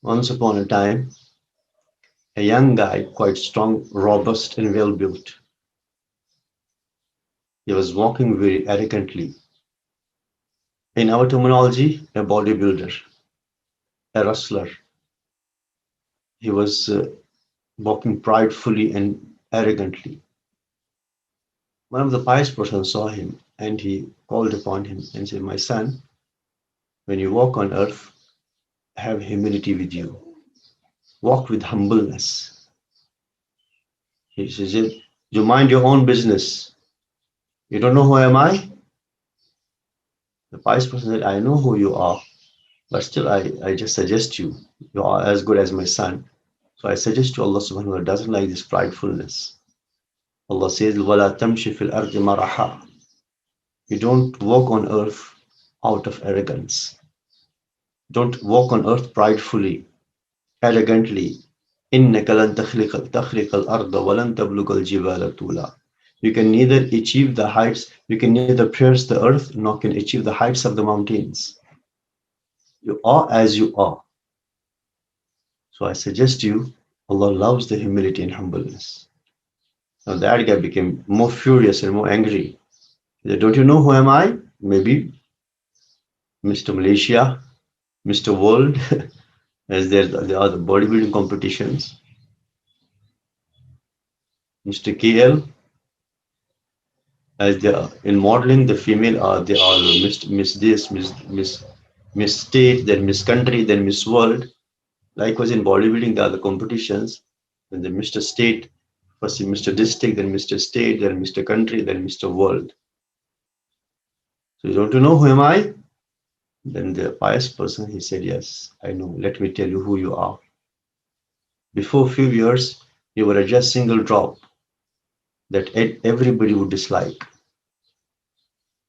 Once upon a time, a young guy, quite strong, robust, and well built, he was walking very arrogantly. In our terminology, a bodybuilder, a wrestler. He was walking pridefully and arrogantly. One of the pious persons saw him and he called upon him and said, "My son, when you walk on earth, have humility with you. Walk with humbleness." He says, "You mind your own business. You don't know who am I?" The pious person said, "I know who you are, but still I just suggest you. You are as good as my son. So I suggest you, Allah subhanahu wa ta'ala doesn't like this pridefulness. Allah says, وَلَا تَمْشِ فِي الْأَرْضِ مَرَحًا. You don't walk on earth out of arrogance. Don't walk on earth pridefully, arrogantly. إِنَّكَ لَن تَخْرِقَ الْأَرْضَ وَلَن تَبْلُغَ الْجِبَالَ طُولًا. You can neither achieve the heights, you can neither pierce the earth, nor can achieve the heights of the mountains. You are as you are. So I suggest you, Allah loves the humility and humbleness." Now that guy became more furious and more angry. He said, "Don't you know who am I? Maybe Mr. Malaysia, Mr. World, as there are the bodybuilding competitions, Mr. KL, as they are in modeling, the female are they are Miss this, Miss State, then Miss Country, then Miss World. Likewise in bodybuilding, there are the competitions, and then Mr. State, first Mr. District, then Mr. State, then Mr. Country, then Mr. World. So you don't know who am I?" Then the pious person, he said, "Yes, I know. Let me tell you who you are. Before a few years, you were a just single drop that everybody would dislike.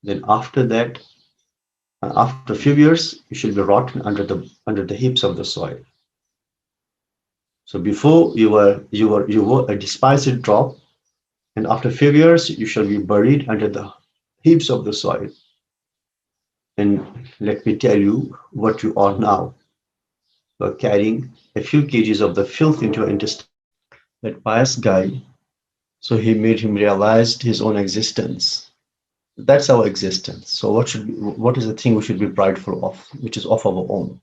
Then after that, after a few years, you shall be rotten under the heaps of the soil. So before you were a despised drop, and after a few years, you shall be buried under the heaps of the soil. And let me tell you what you are now. You are carrying a few kgs of the filth into your intestine." That pious guy, so he made him realize his own existence. That's our existence. So what is the thing we should be prideful of, which is of our own?